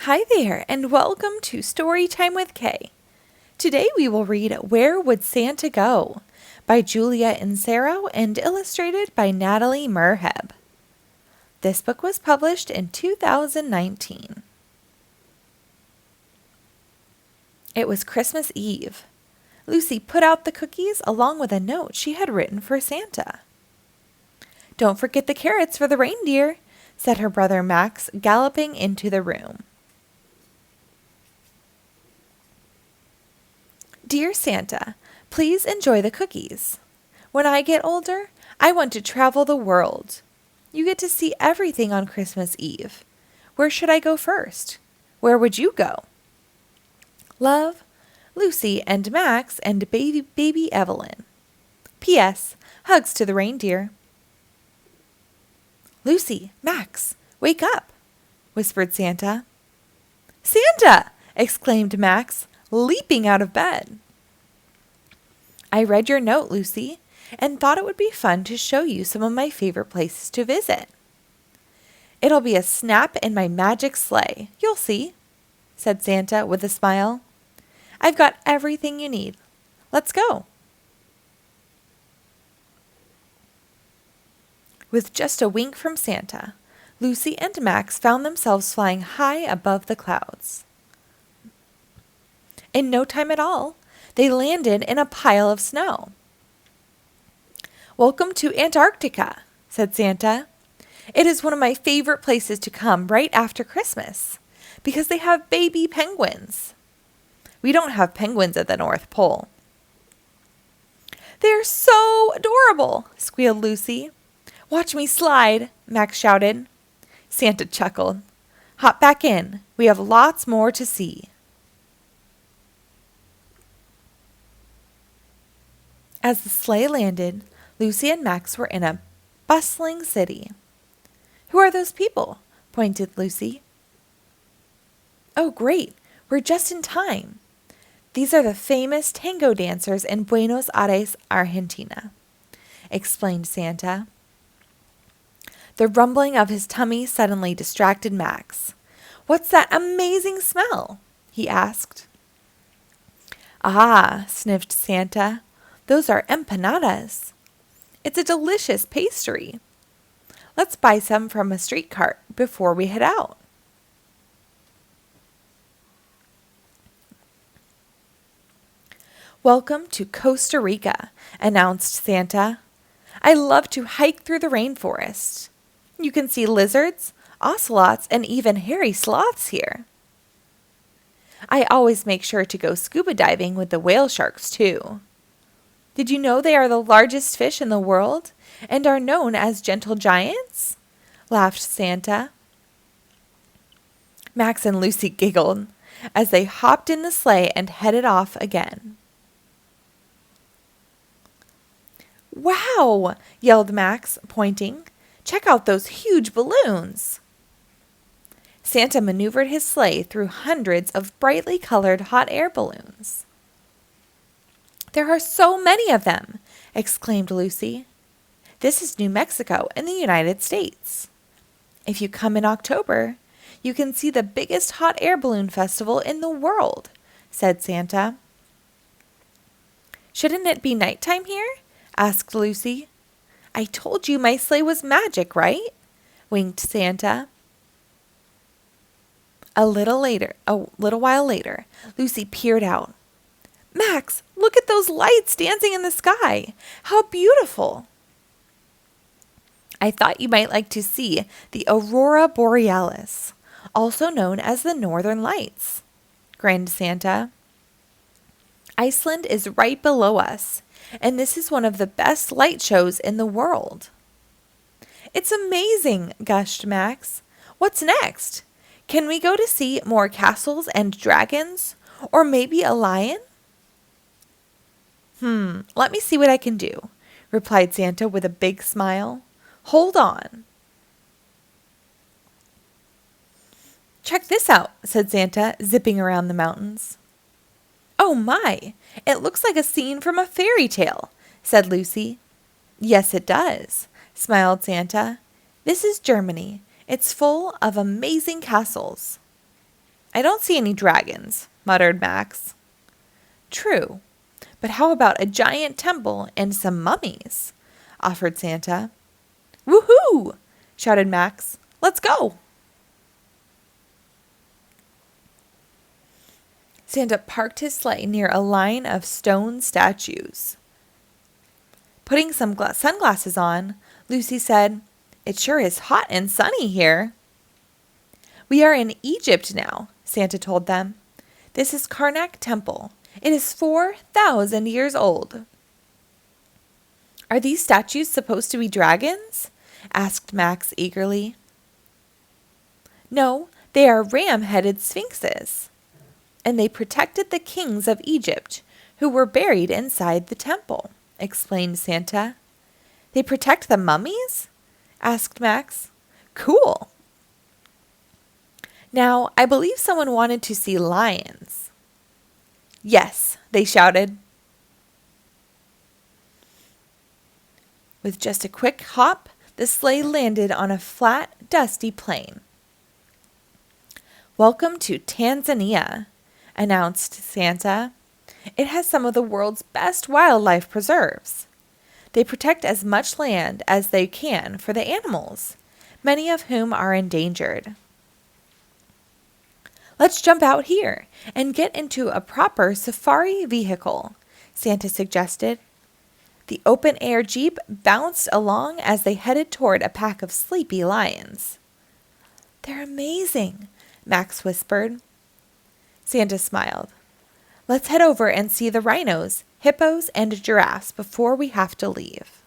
Hi there, and welcome to Storytime with Kay. Today we will read Where Would Santa Go? By Julia Inserro and illustrated by Natalie Merheb. This book was published in 2019. It was Christmas Eve. Lucy put out the cookies along with a note she had written for Santa. "Don't forget the carrots for the reindeer," said her brother Max, galloping into the room. "Dear Santa, please enjoy the cookies. When I get older, I want to travel the world. You get to see everything on Christmas Eve. Where should I go first? Where would you go? Love, Lucy and Max and baby Evelyn. P.S. Hugs to the reindeer." "Lucy, Max, wake up," whispered Santa. "Santa!" exclaimed Max, leaping out of bed. "I read your note, Lucy, and thought it would be fun to show you some of my favorite places to visit. It'll be a snap in my magic sleigh, you'll see," said Santa with a smile. "I've got everything you need. Let's go." With just a wink from Santa, Lucy and Max found themselves flying high above the clouds. In no time at all, they landed in a pile of snow. "Welcome to Antarctica," said Santa. "It is one of my favorite places to come right after Christmas, because they have baby penguins. We don't have penguins at the North Pole." "They're so adorable," squealed Lucy. "Watch me slide," Max shouted. Santa chuckled. "Hop back in. We have lots more to see." As the sleigh landed, Lucy and Max were in a bustling city. "Who are those people?" pointed Lucy. "Oh, great. We're just in time. These are the famous tango dancers in Buenos Aires, Argentina," explained Santa. The rumbling of his tummy suddenly distracted Max. "What's that amazing smell?" he asked. "Ah," sniffed Santa. "Those are empanadas. It's a delicious pastry. Let's buy some from a street cart before we head out." "Welcome to Costa Rica," announced Santa. "I love to hike through the rainforest. You can see lizards, ocelots, and even hairy sloths here. I always make sure to go scuba diving with the whale sharks, too. Did you know they are the largest fish in the world and are known as gentle giants?" laughed Santa. Max and Lucy giggled as they hopped in the sleigh and headed off again. "Wow!" yelled Max, pointing. "Check out those huge balloons." Santa maneuvered his sleigh through hundreds of brightly colored hot air balloons. "There are so many of them!" exclaimed Lucy. "This is New Mexico in the United States. If you come in October, you can see the biggest hot air balloon festival in the world," said Santa. "Shouldn't it be nighttime here?" asked Lucy. "I told you my sleigh was magic, right?" winked Santa. A little while later, Lucy peered out. "Max, look at those lights dancing in the sky. How beautiful." "I thought you might like to see the aurora borealis, also known as the northern lights," grinned Santa. "Iceland is right below us, and this is one of the best light shows in the world." "It's amazing," gushed Max. "What's next? Can we go to see more castles and dragons? Or maybe a lion?" Let me see what I can do," replied Santa with a big smile. "Hold on." "Check this out," said Santa, zipping around the mountains. "Oh my, it looks like a scene from a fairy tale," said Lucy. "Yes, it does," smiled Santa. "This is Germany. It's full of amazing castles." I don't see any dragons, muttered Max. True, but how about a giant temple and some mummies? Offered Santa. Woohoo! Shouted Max. Let's go! Santa parked his sleigh near a line of stone statues. Putting some sunglasses on, Lucy said, "It sure is hot and sunny here." "We are in Egypt now," Santa told them. "This is Karnak Temple. It is 4,000 years old." "Are these statues supposed to be dragons?" asked Max eagerly. "No, they are ram-headed sphinxes. And they protected the kings of Egypt who were buried inside the temple," explained Santa. "They protect the mummies?" asked Max. "Cool. Now, I believe someone wanted to see lions." "Yes," they shouted. With just a quick hop, the sleigh landed on a flat, dusty plain. "Welcome to Tanzania," announced Santa. "It has some of the world's best wildlife preserves. They protect as much land as they can for the animals, many of whom are endangered." "Let's jump out here and get into a proper safari vehicle," Santa suggested. The open-air Jeep bounced along as they headed toward a pack of sleepy lions. "They're amazing," Max whispered. Santa smiled. "Let's head over and see the rhinos, hippos, and giraffes before we have to leave."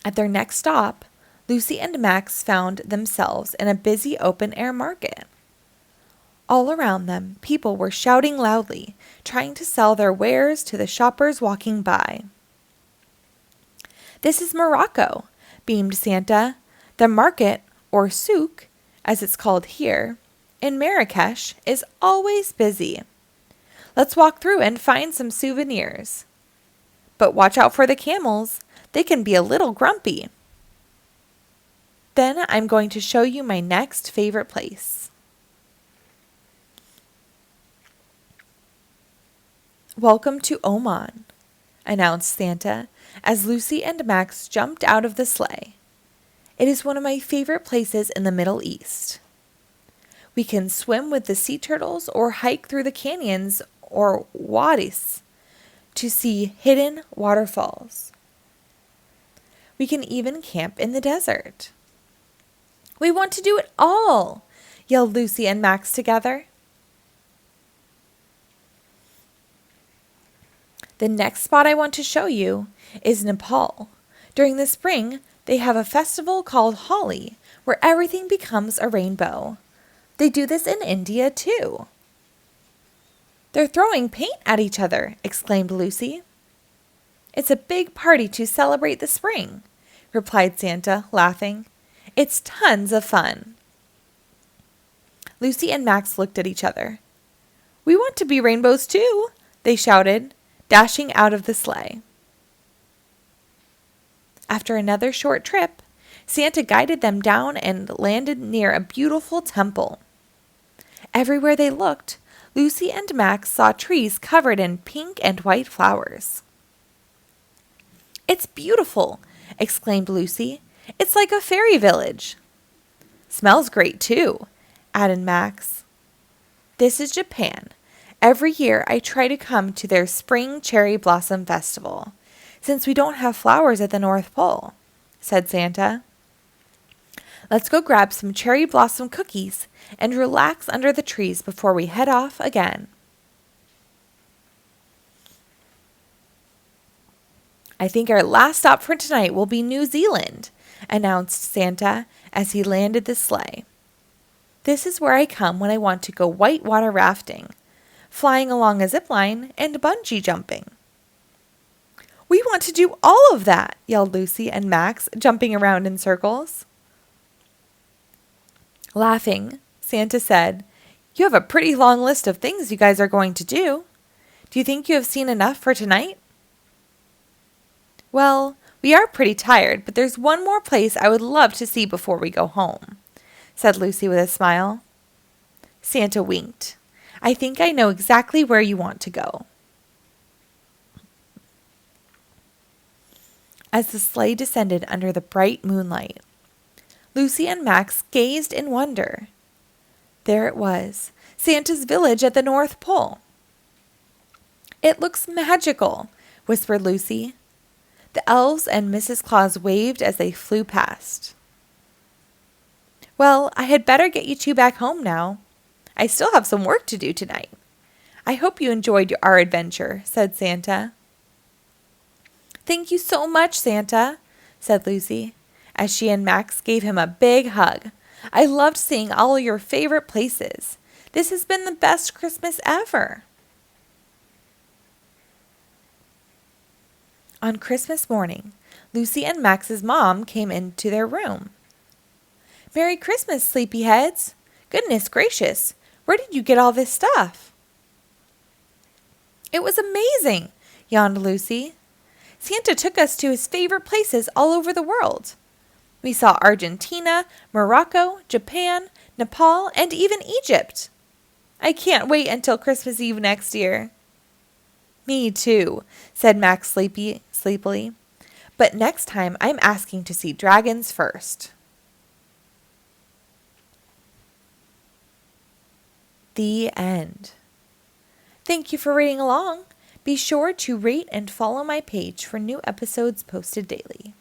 At their next stop, Lucy and Max found themselves in a busy open-air market. All around them, people were shouting loudly, trying to sell their wares to the shoppers walking by. "This is Morocco," beamed Santa. "The market, or souk, as it's called here, in Marrakesh is always busy. Let's walk through and find some souvenirs. But watch out for the camels. They can be a little grumpy. Then I'm going to show you my next favorite place." "Welcome to Oman," announced Santa as Lucy and Max jumped out of the sleigh. "It is one of my favorite places in the Middle East. We can swim with the sea turtles or hike through the canyons or wadis to see hidden waterfalls. We can even camp in the desert." "We want to do it all!" yelled Lucy and Max together. "The next spot I want to show you is Nepal. During the spring, they have a festival called Holi, where everything becomes a rainbow. They do this in India, too." "They're throwing paint at each other," exclaimed Lucy. "It's a big party to celebrate the spring," replied Santa, laughing. "It's tons of fun." Lucy and Max looked at each other. "We want to be rainbows, too," they shouted, dashing out of the sleigh. After another short trip, Santa guided them down and landed near a beautiful temple. Everywhere they looked, Lucy and Max saw trees covered in pink and white flowers. "It's beautiful," exclaimed Lucy. "It's like a fairy village." "Smells great, too," added Max. "This is Japan. Every year I try to come to their spring cherry blossom festival, since we don't have flowers at the North Pole," said Santa. "Let's go grab some cherry blossom cookies and relax under the trees before we head off again." "I think our last stop for tonight will be New Zealand," announced Santa as he landed the sleigh. "This is where I come when I want to go whitewater rafting, flying along a zip line, and bungee jumping." "We want to do all of that," yelled Lucy and Max, jumping around in circles. Laughing, Santa said, "You have a pretty long list of things you guys are going to do. Do you think you have seen enough for tonight?" "Well, we are pretty tired, but there's one more place I would love to see before we go home," said Lucy with a smile. Santa winked. I think I know exactly where you want to go. As the sleigh descended under the bright moonlight, Lucy and Max gazed in wonder. There it was, Santa's village at the North Pole. It looks magical, whispered Lucy. The elves and Mrs. Claus waved as they flew past. Well, I had better get you two back home now. I still have some work to do tonight. I hope you enjoyed our adventure, said Santa. Thank you so much, Santa, said Lucy, as she and Max gave him a big hug. I loved seeing all your favorite places. This has been the best Christmas ever. On Christmas morning, Lucy and Max's mom came into their room. Merry Christmas, sleepyheads. Goodness gracious, where did you get all this stuff? It was amazing, yawned Lucy. Santa took us to his favorite places all over the world. We saw Argentina, Morocco, Japan, Nepal, and even Egypt. I can't wait until Christmas Eve next year. Me too, said Max sleepily. But next time I'm asking to see dragons first. The end. Thank you for reading along. Be sure to rate and follow my page for new episodes posted daily.